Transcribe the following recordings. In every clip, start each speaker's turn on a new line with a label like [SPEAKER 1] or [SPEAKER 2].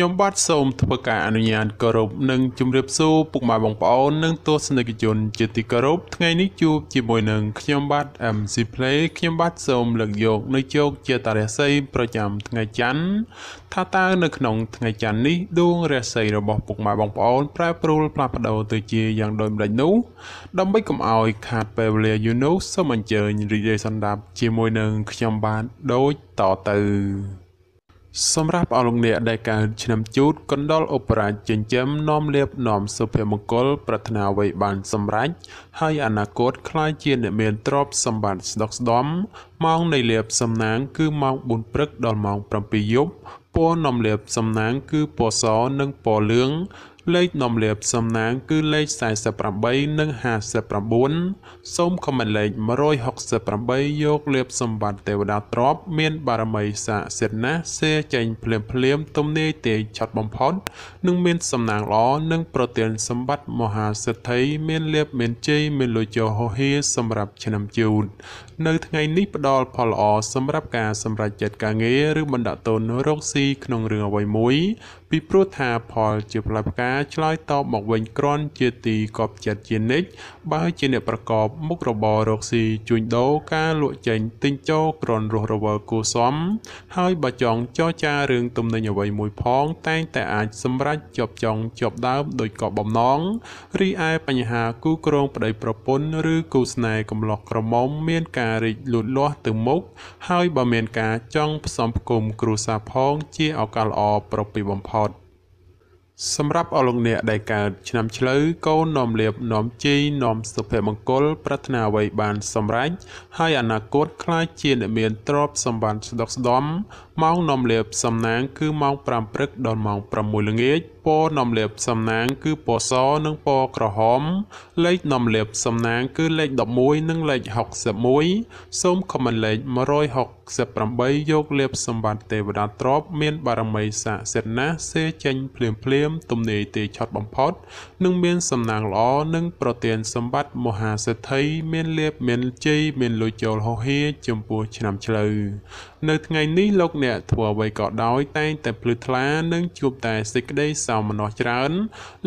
[SPEAKER 1] ខ្ញុំបាទសូមធ្វើការអនុញ្ញាតគោរពនិងជម្រាបសួរពុកម៉ែបងប្អូននិងទស្សនិកជនជាទីគោរពថ្ងៃនេះជួបជាមួយនឹងខ្ញុំបាទ MC Play ខ្ញុំបាទសូមលើកយកនៅជោគជាតារាសីប្រចាំថ្ងៃច័ន្ទថាតើនៅក្នុងថ្ងៃច័ន្ទនេះដួងរាសីរបស់ពុកម៉ែបងប្អូនប្រែប្រួលផ្លាស់ប្ដូរទៅជាយ៉ាងដូចម្ដេចនោះដើម្បីកុំឲ្យខាតពេលវេលាយូរនោះសូមអញ្ជើញរីករាយសន្តាប់ជាមួយនឹងខ្ញុំបាទដូចតទៅសម្រាប់អស់លោកអ្នកដែលកើតឆ្នាំជូតកណ្ដុរឧបរាជចិញ្ចឹមនាំលៀបនាំសុភមង្គលប្រាថ្នាអ្វីបានសម្រេចហើយអនាគតក្លាយជាអ្នកមានទ្រព្យសម្បត្តិស្ដុកស្ដម្ភម៉ោងនៃលៀបសំណាងគឺម៉ោង4ព្រឹកដល់ម៉ោង7យប់ពណ៌នាំលៀបសំណាងគឺពណ៌សនិងពណ៌លឿងលេខនាំលៀបសំណាងគឺលេខ48និង59សូមខមមិនលេខ168យកលៀបសម្បត្តិទេវតាទ្រព្យមានបារមីស័ក្តិសិទ្ធិណាស់សេចេញភ្លាមទំនាយទេឆាត់បំផុតនិងមានសំណាងល្អនិងប្រទានសម្បត្តិមហាសិទ្ធិមានលៀបមានជ័យមានលុយចូលហោហៀសម្រាប់ឆ្នាំជូតនៅថ្ងៃនេះផ្ដល់ផលល្អសម្រាប់ការសម្រេចចិត្តការងារឬបណ្ដាក់ទុនរកស៊ីក្នុងរឿងអ្វីមួយពីព្រោះថាផលជាផ្លែផ្កាឆ្លើយតបមកវិញគ្រាន់ជាទីកប់ចិត្តជានិច្ចបើជាអ្នកប្រកបមុខរបររកស៊ីជួញដូរការលក់ចេញទិញចូលគ្រាន់រស់រវើកគួសមហើយបើចង់ចរចារឿងទំនិញអ្វីមួយផងតែងតែអាចសម្រេចជាប់ចង់ជាប់ដើមដោយក៏បំណងរីឯបញ្ហាគូគ្រងប្តីប្រពន្ធឬគូស្នេហ៍កំឡោះក្រមុំមានការរីកលូតលាស់ទៅមុខហើយបើមានការចង់ផ្សំផ្គុំគ្រួសារផងជាឱកាសល្អប្រពៃបំផុតសម្រាប់អស់លោកអ្នកដែលកើតឆ្នាំឆ្លូវកូននាំលៀបនាំជ័យនាំសុភមង្គលប្រាថ្នាអ្វីបានសម្រេចហើយអនាគតក្លាយជាអ្នកមានទ្រព្យសម្បត្តិស្ដុកស្ដម្ភម៉ោងនាំលៀបសំណាងគឺម៉ោង5ព្រឹកដល់ម៉ោង6ល្ងាចពណ៌នាំលៀបសំណាងគឺពណ៌សនិងពណ៌ក្រហមលេខនាំលៀបសំណាងគឺលេខ11និងលេខ61សូមខមមិនលេខ168យកលៀបសម្បត្តិទេវតាទ្រព្យមានបារមីស័ក្តិសិទ្ធិណាស់សេចេញភ្លាមទំនាយទេឆាត់បំផុតនិងមានសំណាងល្អនិងប្រទានសម្បត្តិមហាសិទ្ធិមានលៀបមានជ័យមានលុយចូលហោហៀចំពោះឆ្នាំឆ្លូវនៅថ្ងៃនេះលោកអ្នកធ្វើអ្វីក៏ដោយតែងតែភ្លឺថ្លានិងជួបតែសេចក្តីសោមនស្សច្រើន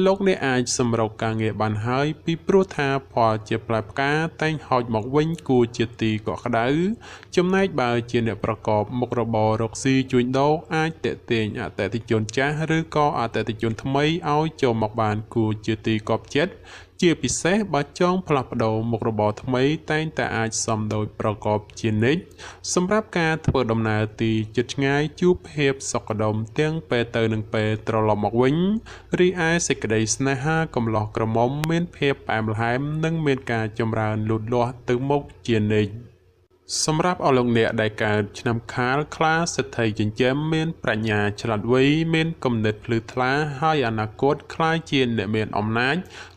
[SPEAKER 1] លោកអ្នកអាចសម្រុកការងារបានហើយពីព្រោះថាផលជាផ្លែផ្កាតែងហោចមកវិញគួរជាទីកក់ក្ដៅចំណែកបើជាអ្នកប្រកបមុខរបររកស៊ីជួញដូរអាចតេទៀងអតិថិជនចាស់ឬក៏អតិថិជនថ្មីឲ្យចូលមកបានគួរជាទីកប់ចិត្តជាពិសេសបើចង់ផ្លាស់ប្ដូរមុខរបរថ្មីតែងតែអាចសមដោយប្រកបជានិច្ចសម្រាប់ការធ្វើដំណើរទីជិតឆ្ងាយជួបភាពសុខដុមទាំងពេលទៅនិងពេលត្រឡប់មកវិញរីឯសេចក្តីស្នេហាកំឡោះក្រមុំមានភាពផ្អែមល្ហែមនិងមានការចម្រើនលូតលាស់ទៅមុខជានិច្ចសម្រាប់អស់លោកអ្នកដែលកើតឆ្នាំខាលខ្លាសិទ្ធិចិញ្ចឹមមានប្រាជ្ញាឆ្លាតវៃមានគំនិតភ្លឺថ្លាហើយអនាគតក្លាយជាអ្នកមានអំណាច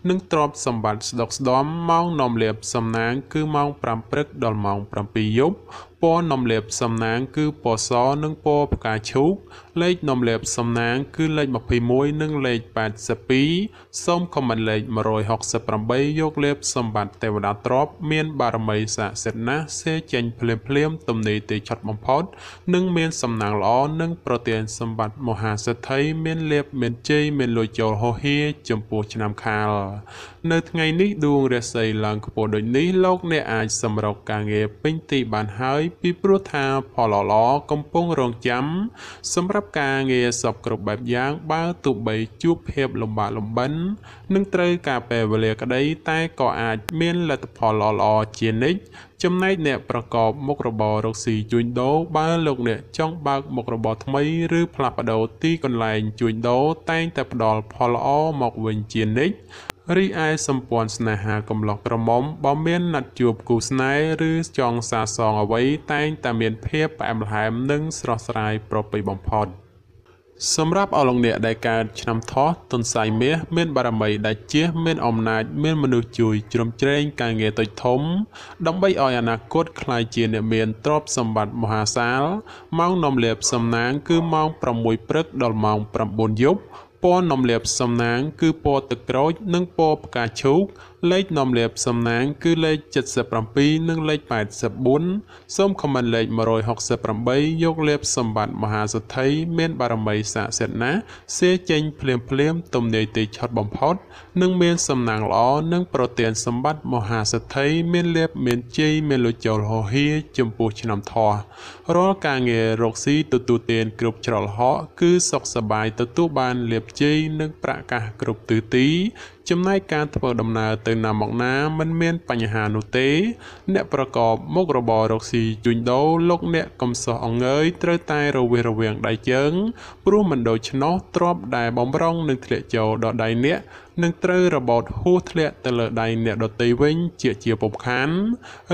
[SPEAKER 1] និងទ្រព្យសម្បត្តិស្ដុកស្ដម្ភម៉ោងនាំលៀបសំណាងគឺម៉ោង5ព្រឹកដល់ម៉ោង7យប់ពណ៌នាំលៀបសំណាងគឺពណ៌សនិងពណ៌ផ្កាឈូកលេខនាំលៀបសំណាងគឺលេខ21និងលេខ82សូមខមមិនលេខ168យកលៀបសម្បត្តិទេវតាទ្រព្យមានបារមីស័ក្តិសិទ្ធិណាស់សេចេញភ្លាមទំនាយទេឆាត់បំផុតនិងមានសំណាងល្អនិងប្រទានសម្បត្តិមហាសិទ្ធិមានលៀបមានជ័យមានលុយចូលហោហៀចំពោះឆ្នាំខាលនៅថ្ងៃនេះដួងរាសីឡើងខ្ពស់ដូចនេះលោកអ្នកអាចសម្រុកការងារពេញទីបានហើយពីព្រោះថាផលល្អកំពុងរងចាំសម្រាប់ការងារសពគ្រប់បែបយ៉ាងបើទោះបីជួបភាពលំបាកលំបិននឹងត្រូវការពេលវេលាក្តីតែក៏អាចមានលទ្ធផលល្អជានិច្ចចំណែកអ្នកប្រកបមុខរបររកស៊ីជួញដូរបើលោកអ្នកចង់បើកមុខរបរថ្មីឬផ្លាស់ប្ដូរទីកន្លែងជួញដូរតែងតែផ្ដល់ផលល្អមកវិញជានិច្ចរីឯសម្ព័ន្ធស្នេហាកំឡោះក្រមុំបើមានណាត់ជួបគូស្នេហ៍ឬចង់សាសងអ្វីតែងតែមានភាពផ្អែមល្ហែមនិងស្រស់ស្រាយប្រពៃបំផុតសម្រាប់អស់លោកអ្នកដែលកើតឆ្នាំថោះទុនសាយមាសមានបារមីដាច់ជះមានអំណាចមានមនុស្សជួយជ្រោមជ្រែងការងារតូចធំដើម្បីឲ្យអនាគតក្លាយជាអ្នកមានទ្រព្យសម្បត្តិមហាសាលម៉ោងនាំលៀបសំណាងគឺម៉ោង6ព្រឹកដល់ម៉ោង9យប់ពណ៌នាំលៀបសំណាងគឺពណ៌ទឹកក្រូចនិងពណ៌ផ្កាឈូក លេខនាំលាភសំណាងគឺលេខ77និងលេខ84សូមខមមិនលេខ168យកលាភសម្បត្តិមហាសទ្ធិមានបារមីស័ក្តិសិទ្ធិណាស់សេចេញភ្លាមទំនាយទីឆុតបំផុតនិងមានសំណាងល្អនិងប្រទានសម្បត្តិមហាសទ្ធិមានលាភមានជ័យមានលុយចូលហោហៀចំពោះឆ្នាំធោះរាល់ការងាររកស៊ីទទួលទានគ្រប់ច្រឡហកគឺសុខសប្បាយទទួលបានលាភជ័យនិងប្រាក់កាសគ្រប់ទិសទីចំណែកការធ្វើដំណើរទៅណាមកណាមិនមានបញ្ហានោះទេអ្នកប្រកបមុខរបររកស៊ីជួញដូរលោកអ្នកកំសោះអង្អើយត្រូវតែរវារវាងដៃជើងព្រោះមិនដូច្នោះទ្រព្យដែលបំរុងនឹងធ្លាក់ចូលដល់ដៃអ្នកនឹងត្រូវរបូតហួសធ្លាក់ទៅលើដៃអ្នកដទៃវិញជាពុំខាន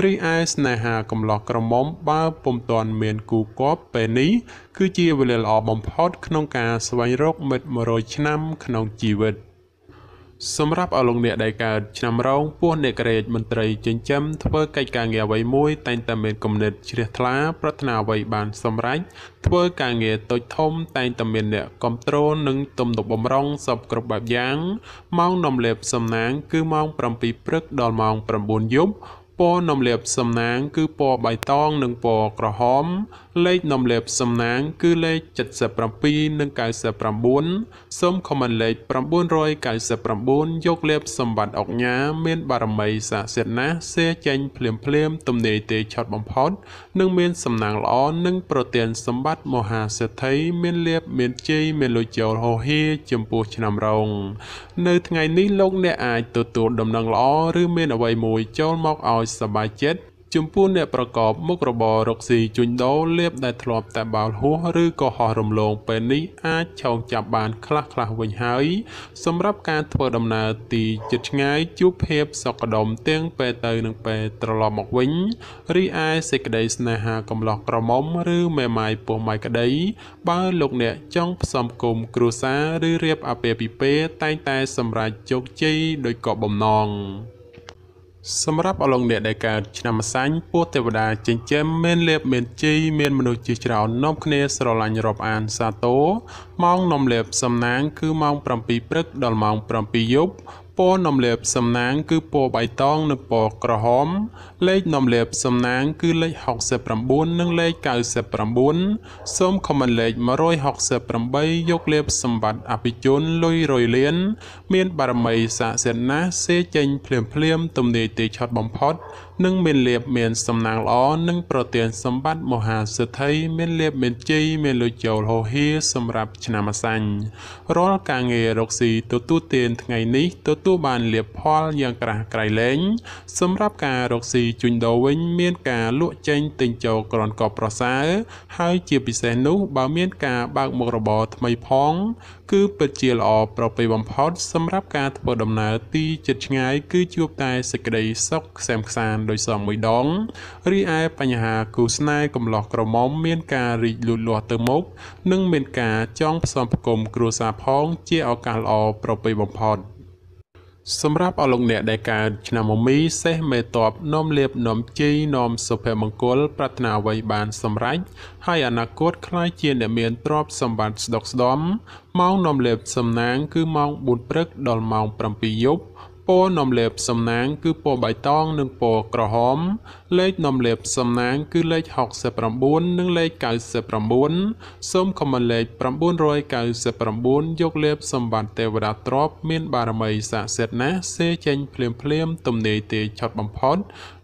[SPEAKER 1] រីឯស្នេហាកំឡោះក្រមុំបើពុំទាន់មានគូគប់ពេលនេះគឺជាវេលាល្អបំផុតក្នុងការស្វែងរកមិត្ត100ឆ្នាំក្នុងជីវិតសម្រាប់អស់លោកអ្នកដែលកើតឆ្នាំរោងពោះអ្នកក្រេតមន្ត្រីចិញ្ចឹមធ្វើកិច្ចការងារអ្វីមួយតែងតែមានគំនិតជ្រះថ្លាប្រាថ្នាអ្វីបានសម្រេចធ្វើការងារតូចធំតែងតែមានអ្នកគ្រប់គ្រងនិងទំនុកបំរុងសពគ្រប់បែបយ៉ាងម៉ោងនាំលាភសំណាងគឺម៉ោង7ព្រឹកដល់ម៉ោង9យប់ពណ៌នាំលាភសំណាងគឺពណ៌បៃតងនិងពណ៌ក្រហមលេខនាំលាភសំណាងគឺលេខ77និង99សូមខមមិនលេខ999យកលាភសម្បត្តិអុកញ៉ាមានបារមីស័ក្តិសិទ្ធិណាស់សេចេញភ្លាមទំនាយទេឆុតបំផុតនិងមានសំណាងល្អនិងប្រទានសម្បត្តិមហាសេដ្ឋីមានលាភមានជ័យមានលុយចូលហោហៀចំពោះឆ្នាំរោងនៅថ្ងៃនេះលោកអ្នកអាចទទួលដំណឹងល្អឬមានអ្វីមួយចូលមកឲ្យសប្បាយចិត្តចំពោះអ្នកប្រកបមុខរបររកស៊ីជួញដូរលាភដែលធ្លាប់តែបាល់ហួសឬក៏ហោះរំលងពេលនេះអាចឆោងចាប់បានខ្លះវិញហើយសម្រាប់ការធ្វើដំណើរទីជិតឆ្ងាយជួបភាពសុខដុមទាំងពេលទៅនិងពេលត្រឡប់មកវិញរីឯសេចក្តីស្នេហាកំឡោះក្រមុំឬមេម៉ាយពោះម៉ាយក្តីបើលោកអ្នកចង់ផ្សំគុំគ្រួសារឬរៀបអាពាហ៍ពិពាហ៍តែងតែសម្រេចជោគជ័យដោយក៏បំណងសម្រាប់អស់លោកអ្នកដែលកើតឆ្នាំម្សាញ់ពោះទេវតាចិញ្ចឹមមានលាភមានជ័យមានមនុស្សជាច្រើននាំគ្នាស្រឡាញ់រាប់អានសាទរម៉ោងនាំលាភសំណាងគឺម៉ោង7ព្រឹកដល់ម៉ោង7យប់ពណ៌នាំលាភសំណាងគឺពណ៌បៃតងនិងពណ៌ក្រហមលេខនាំលាភសំណាងគឺលេខ69និងលេខ99សូមខមមិនលេខ168យកលាភសម្បត្តិអភិជនលុយរយលានមានបារមីស័ក្តិសិទ្ធិណាស់សេចេញភ្លាមទំនាយទីឆុតបំផុតនិងមានលាភមានសំណាងល្អនិងប្រទានសម្បត្តិមហាសេដ្ឋីមានលាភមានជ័យមានលុយចូលហោហៀសម្រាប់ឆ្នាំម្សាញ់រាល់ការងាររកស៊ីទទួលទានថ្ងៃនេះទទួលបានលាភផលយ៉ាងក្រាស់ក្រៃលែងសម្រាប់ការរកស៊ីជួញដូរវិញមានការលក់ចេញទិញចូលក្រនកបប្រសើរហើយជាពិសេសនោះបើមានការបើកមុខរបរថ្មីផងគឺពិតជាល្អប្រពៃបំផុតសម្រាប់ការធ្វើដំណើរទីជិតឆ្ងាយគឺជួបតែសេចក្តីសុខខ្សែមខ្សាន្តដោយសងមួយដងរីឯបញ្ហាគូស្នេហ៍កំឡោះក្រមុំមានការរីកលូតលាស់ទៅមុខនិងមានការចង់ផ្សំផ្គុំគ្រួសារផងជាឱកាសល្អប្រពៃបំផុតសម្រាប់អស់លោកអ្នកដែលកើតឆ្នាំមមីសេះមេតបនាំលាភនាំជ័យនាំសុភមង្គលប្រាថ្នាអ្វីបានសម្រេចហើយអនាគតក្លាយជាអ្នកមានទ្រព្យសម្បត្តិស្ដុកស្ដម្ភម៉ោងនាំលាភសំណាងគឺម៉ោង4ព្រឹកដល់ម៉ោង7យប់ពណ៌នាំលាភសំណាងគឺពណ៌បៃតងនិងពណ៌ក្រហមលេខនាំលាភសំណាងគឺលេខ69និងលេខ99សូមខមមិនលេខ999យកលាភសម្បត្តិទេវតាទ្រព្យមានបារមីស័ក្តិសិទ្ធិណាស់សេចេញភ្លាមទំនាយទេឆុតបំផុត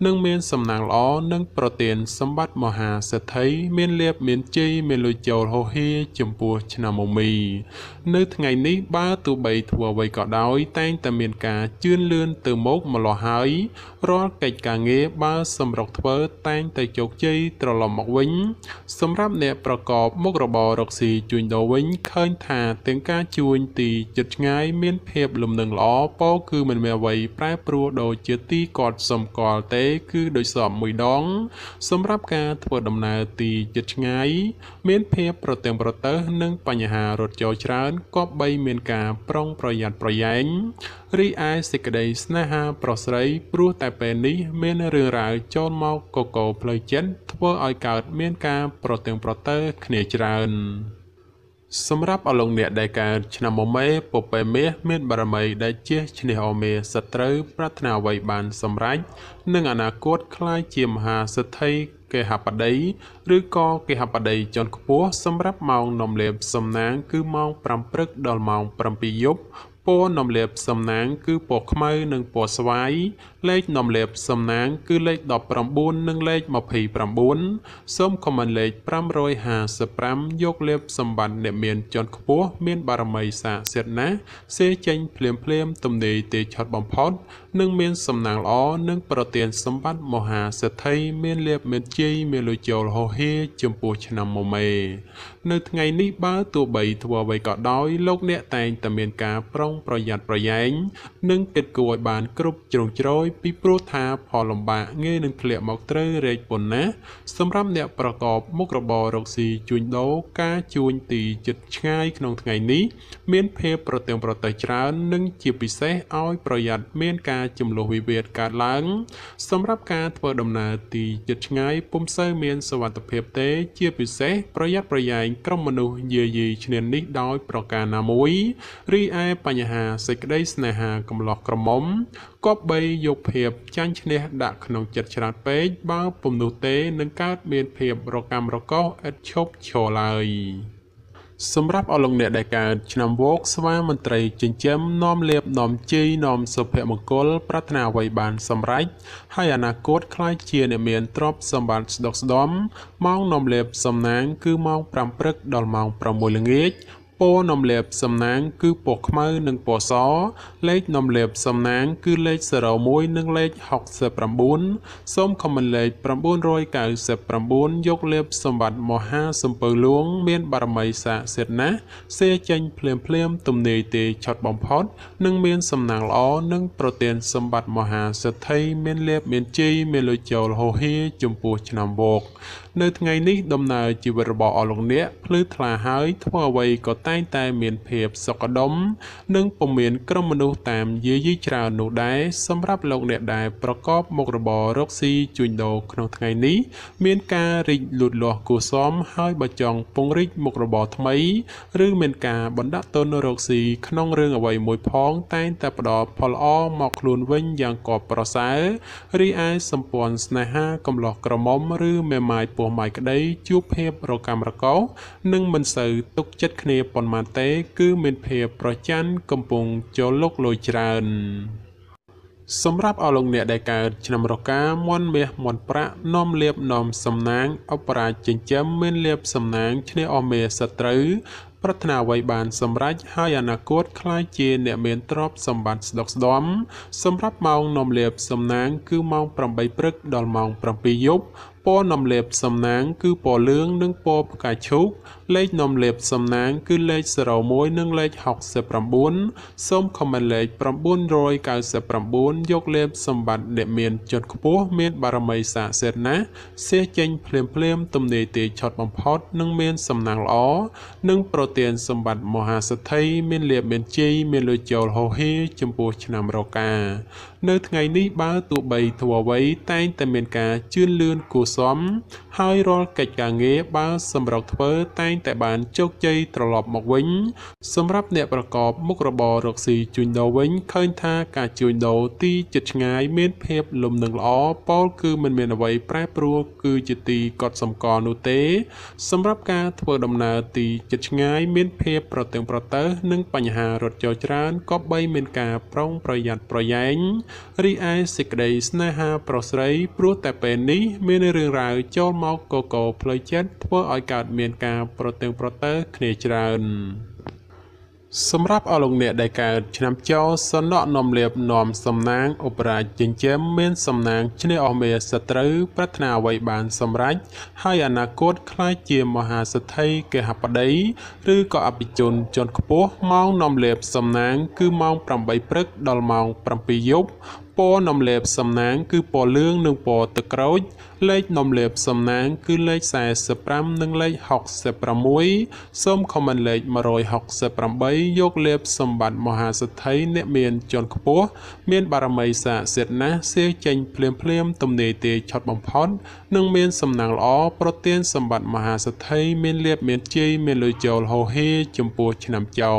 [SPEAKER 1] និងមានសំណាងល្អនិងប្រទានសម្បត្តិមហាសេដ្ឋីមានលាភមានជ័យមានលុយចូលហោហៀចំពោះឆ្នាំមមីនៅថ្ងៃនេះបើទោះបីធ្វើអ្វីក៏ដោយតែងតែមានការជឿនលឿនទៅមុខម្លោះហើយរាល់កិច្ចការងារបើសម្រុកធ្វើតែងតែជោគជ័យត្រឡប់មកវិញសម្រាប់អ្នកប្រកបមុខរបររកស៊ីជួញដូរវិញឃើញថាទាំងការជួញទីជិតឆ្ងាយមានភាពលំនឹងល្អពោលគឺមិនមានអ្វីប្រែប្រួលដូចជាទីគាត់សម្គាល់ទេគឺដោយសមមួយដងសម្រាប់ការធ្វើដំណើរទីជិតឆ្ងាយមានភាពប្រទាំងប្រទើសនិងបញ្ហារត់ចូលច្រើនក៏បីមានការប្រុងប្រយ័ត្នប្រយែងរីឯសេចក្តីស្នេហាប្រុសស្រីព្រោះតែពេលនេះមានរឿងរ៉ាវចូលមកកកផ្លូវចិត្តធ្វើឲ្យកើតមានការប្រទាំងប្រទើគ្នាច្រើន សម្រាប់អលងអ្នកដែលកើតឆ្នាំមមេពពែមាសមានបារមីដែលជាឈ្នះអមេសត្រូវប្រាថ្នាអ្វីបានសម្រេចនឹងអនាគតក្លាយជាមហាសិទ្ធិគេហបតីឬក៏គេហបតីជាន់ខ្ពស់សម្រាប់ម៉ោងនំលាបសំណាងគឺម៉ោង5ព្រឹកដល់ម៉ោង7យប់ពណ៌នំលាបសំណាងគឺពណ៌ខ្មៅនិងពណ៌ស្វាយលេខនំលាបសំណាងគឺលេខ19និងលេខ29សូមខមមិនលេខ555យកលេបសម្បត្តិអ្នកមានជាន់ខ្ពស់មានបារមីសាសិទ្ធណាស់សេចេញភ្លាមទំនេរទេឆត់បំផុតនិងមានសំណាងល្អនិងប្រទានសម្បត្តិមហាសេដ្ឋីមានលេបមានជ័យមានលុយចូលហោហៀចំពោះឆ្នាំមមេនៅថ្ងៃនេះបើទោះបីធ្វើអ្វីក៏ដោយលោកអ្នកតែងតែមានការប្រុងប្រយ័ត្នប្រយែងនិងគិតគូរឲ្យបានគ្រប់ជ្រុងជ្រោយពីព្រោះថាផលលំបាកងាយនឹងធ្លាក់មកត្រូវរែកប៉ុណ្ណាសម្រាប់អ្នកប្រកបមុខរបររកស៊ីជួញដូរការជួញទីជិតឆ្ងាយក្នុងថ្ងៃនេះមានភាពប្រទែងប្រទែងច្រើននិងជាពិសេសឲ្យប្រយ័ត្នមានការចំនួនវិវាទកើតឡើងសម្រាប់ការធ្វើដំណើរទីជិតឆ្ងាយពុំសូវមានសុវត្ថិភាពទេជាពិសេសប្រយ័ត្នប្រយែងក្រុមមនុស្សយាយីឈ្នានីសដោយប្រការណាមួយរីឯបញ្ហាសេចក្តីស្នេហាកំឡោះក្រមុំគប្បីយកភាពចាញ់ឈ្នះដាក់ក្នុងចិត្តច្រើនពេកបើពុំនោះទេនឹងកើតមានភាពរកាំរកោសឥតឈប់ឈរឡើយសម្រាប់អលងអ្នកដែលកើតឆ្នាំវោកស្វាមន្ត្រីចិញ្ចឹមនាំលៀបនាំជ័យនាំសុភមង្គលប្រាថ្នាអ្វីបានសម្រេចហើយអនាគតខ្លាចជាអ្នកមានទ្រព្យសម្បត្តិស្ដុកស្ដំម៉ោងនាំលៀបសំណាងគឺម៉ោង5ព្រឹកដល់ម៉ោង6ល្ងាចពណ៌នំលាបសំណាងគឺពណ៌ខ្មៅនិងពណ៌សលេខនំលាបសំណាងគឺលេខ01និងលេខ69សូមខមមិនលេខ999យកលេបសម្បត្តិមហាសំពៅលួងមានបារមីសាសិទ្ធណាស់សេចេញភ្លាមទំនេរទេឆត់បំផុតនិងមានសំណាងល្អនិងប្រទានសម្បត្តិមហាសិទ្ធិមានលេបមានជ័យមានលុយចូលហោហៀចំពោះឆ្នាំវោកនៅថ្ងៃនេះដំណើរជីវិតរបស់អស់លោកអ្នកភ្លឺថ្លាហើយធ្វើអ្វីក៏តែងតែមានភាពសុខដុមនិងពុំមានក្រុមមនុស្សតាមយាយីច្រើននោះដែរសម្រាប់លោកអ្នកដែលប្រកបមុខរបររកស៊ីជួញដូរក្នុងថ្ងៃនេះមានការរីកលូតលាស់គួរសមហើយបើចង់ពង្រីកមុខរបរថ្មីឬមានការបណ្ដាក់ទុនរកស៊ីក្នុងរឿងអ្វីមួយផងតែងតែផ្ដល់ផលល្អមកខ្លួនវិញយ៉ាងកប់ប្រសើររីឯសម្ព័ន្ធស្នេហាកំឡោះក្រមុំឬមេម៉ាយពោះម៉ាយក្តីជួបភាពរកាំរកោសនិងមិនសូវទុកចិត្តគ្នាប៉ុន្មានទេគឺមានភាពប្រច័ណ្ឌកំពុងចូលលុកលុយច្រើនសម្រាប់អស់លោកអ្នកដែលកើតឆ្នាំរកាមន់មាសមន់ប្រាក់នាំលៀបនាំសំណាងអបរាជចិញ្ចឹមមានលៀបសំណាងឈ្នះអស់មេសត្រូវប្រាថ្នាអ្វីបានសម្រេចហើយអនាគតខ្លាយជាអ្នកមានទ្រព្យសម្បត្តិស្ដុកស្ដំសម្រាប់ម៉ោងនាំលៀបសំណាងគឺម៉ោង8ព្រឹកដល់ម៉ោង7យប់ពណ៌នំលេបសំណាងគឺពណ៌លឿងនិងពណ៌ផ្កាឈូកលេខនំលេបសំណាងគឺលេខ01និងលេខ69សូមខមមិនលេខ999យកលេបសម្បត្តិអ្នកមានជាន់ខ្ពស់មានបារមីសាសិទ្ធណាស់សេចេញភ្លាមទំនេរទេឆត់បំផុតនិងមានសំណាងល្អនិងប្រទានសម្បត្តិមហាសិទ្ធិមានលេបមានជ័យមានលុយចូលហោហៀចំពោះឆ្នាំរកានៅថ្ងៃនេះបើទោះបីធ្វើអ្វីតែងតែមានការជឿនលឿនគួរសមហើយរាល់កិច្ចការងារបើសម្រុកធ្វើតែងតែបានជោគជ័យត្រឡប់មកវិញសម្រាប់អ្នកប្រកបមុខរបររកស៊ីជួញដូរវិញឃើញថាការជួញដូរទីជិតឆ្ងាយមានភាពលំនឹងល្អពោលគឺមិនមានអ្វីប្រែប្រួលគឺជាទីកត់សម្គាល់នោះទេសម្រាប់ការធ្វើដំណើរទីជិតឆ្ងាយមានភាពប្រទើងប្រទើសនិងបញ្ហារត់ចោលច្រើនក៏បីមានការប្រុងប្រយ័ត្នប្រយែងរីឯសេចក្តីស្នេហាប្រុសស្រីព្រោះតែពេលនេះមានរឿងរ៉ាវចូលមកកកផ្លូវចិត្តធ្វើឲ្យកើតមានការប្រទើងប្រទើសគ្នាច្រើនសម្រាប់អស់លោកអ្នកដែលកើតឆ្នាំចោសនៈនំលៀបនាំសំណាងឧបរាជចិញ្ចឹមមានសំណាងឈ្នះអស់មេសត្រូវប្រាថ្នាអ្វីបានសម្រេចហើយអនាគតខ្លាចជាមហាសិទ្ធិគេហបតីឬក៏អភិជនជាន់ខ្ពស់ម៉ោងនំលៀបសំណាងគឺម៉ោង8ព្រឹកដល់ម៉ោង7យប់ព ពណ៌នំលេបសំណាងគឺពណ៌លឿងនិងពណ៌ទឹកក្រូចលេខនំលេបសំណាងគឺលេខ45និងលេខ66សូមខមមិនលេខ168យកលេបសម្បត្តិមហាសទ្ធិអ្នកមានជាន់ខ្ពស់មានបារមីស័ក្តិសិទ្ធិណាស់សៀងចេញភ្លាមទំនេរទេឆត់បំផុតនិងមានសំណាងល្អប្រទានសម្បត្តិមហាសទ្ធិមានលៀបមានជ័យមានលុយចូលហោហេចំពោះឆ្នាំចោ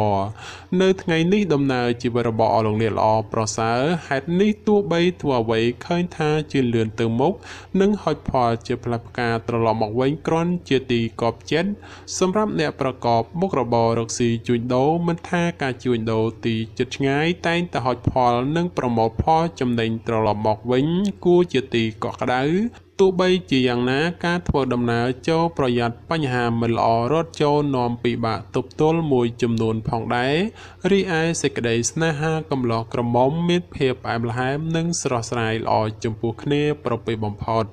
[SPEAKER 1] នៅថ្ងៃនេះដំណើរជីវិតរបស់អស់លោកអ្នកល្អប្រសើរហេតុនេះទោះបីធ្វើអ្វីឃើញថាជឿនលឿនទៅមុខនិងហុចផលជាផ្លែផ្កាត្រឡប់មកវិញគ្រាន់ជាទីកប់ចិត្តសម្រាប់អ្នកប្រកបមុខរបររកស៊ីជួញដូរមិនថាការជួញដូរទីជិតឆ្ងាយតែងតែហុចផលនិងប្រមូលផលចំណេញត្រឡប់មកវិញគួរជាទីកក់ក្ដៅទោះបីជាយ៉ាងណាការធ្វើដំណើរចូលប្រយ័ត្នបញ្ហាមិនល្អរត់ចូលនាំពិបាកទប់ទល់មួយចំនួនផងដែររីឯសេចក្តីស្នេហាកំឡោះក្រមុំមានភាពផ្អែមល្ហែមនិងស្រស់ស្រាយល្អចំពោះគ្នាប្រពៃបំផុត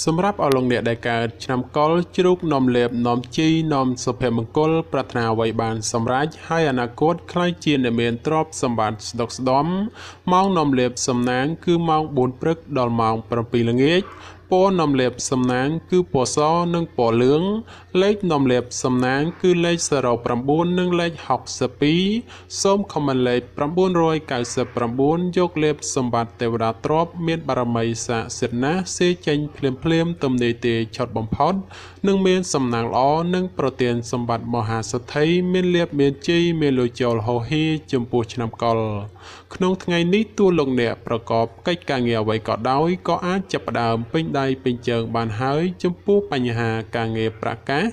[SPEAKER 1] សម្រាប់អស់លោកអ្នកដែលកើតឆ្នាំកុរជ្រូកនាំលេបនាំជីនាំសុភមង្គលប្រាថ្នាអ្វីបានសម្រេចហើយអនាគតខ្លាយជាអ្នកមានទ្រព្យសម្បត្តិស្ដុកស្ដម្ភម៉ោងនាំលេបសំណាងគឺម៉ោង4ព្រឹកដល់ម៉ោង7ល្ងាចពណ៌នាំលេបសំណាងគឺពណ៌សនិងពណ៌លឿងលេខនាំលេបសំណាងគឺលេខ09និងលេខ62សូមខមមិនលេខ999យកលេបសម្បត្តិទេវតាទ្រព្យមានបារមីស័ក្តិសិទ្ធិណាស់សេចេញភ្លាមទំនេរទេឆត់បំផុតនិងមានសំណាងល្អនិងប្រទានសម្បត្តិមហាសទ្ធិមានលៀបមានជ័យមានលុយចូលហោហេចំពោះឆ្នាំកុរក្នុងថ្ងៃនេះទោះលោកអ្នកប្រកបកិច្ចការងារអ្វីក៏ដោយក៏អាចចាប់ផ្ដើមពេញដៃពេញជើងបានហើយចំពោះបញ្ហាការងារប្រកាស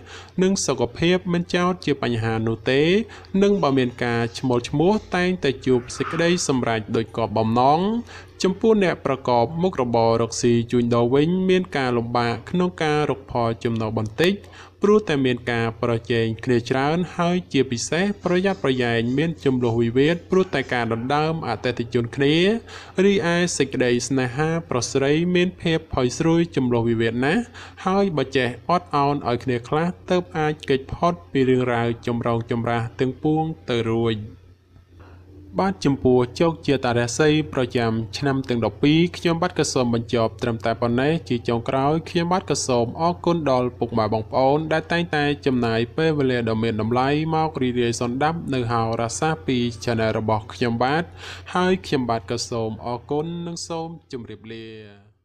[SPEAKER 1] និងសុខភាពមិនចោទជាបញ្ហានោះទេនិងបើមានការឈ្មោះតែងតែជួបសេចក្តីសម្រេចដោយគោលបំណងចំពោះអ្នកប្រកបមុខរបររកស៊ីជួញដូរវិញមានការលំបាកក្នុងការរកផលចំណូលបន្តិចព្រោះតែមានការប្រជែងគ្នាច្រើនហើយជាពិសេសប្រយ័ត្នប្រយែងមានចំនួនវិវាទព្រោះតែការដណ្ដើមអតិថិជនគ្នារីឯសេចក្តីស្នេហាប្រស្រីមានភាពផុយស្រួយចំនួនវិវាទណាស់ហើយបើចេះអត់ឱនឲ្យគ្នាខ្លះទើបអាចគេចផុតពីរឿងរ៉ាវចម្រងចម្រាស់ទាំងពួងទៅរួចបាទចំពោះជោគជាតារាសីប្រចាំឆ្នាំទាំង12ខ្ញុំបាទក៏សូមបញ្ចប់ត្រឹមតែប៉ុណ្ណេះជាចុងក្រោយខ្ញុំបាទក៏សូមអរគុណដល់ពុកម៉ែបងប្អូនដែលតែងតែចំណាយពេលវេលាដ៏មានតម្លៃមករីករាយសន្តាប់នៅហោរាសាស្ត្រពី Channel របស់ខ្ញុំបាទហើយខ្ញុំបាទក៏សូមអរគុណនិងសូមជម្រាបលា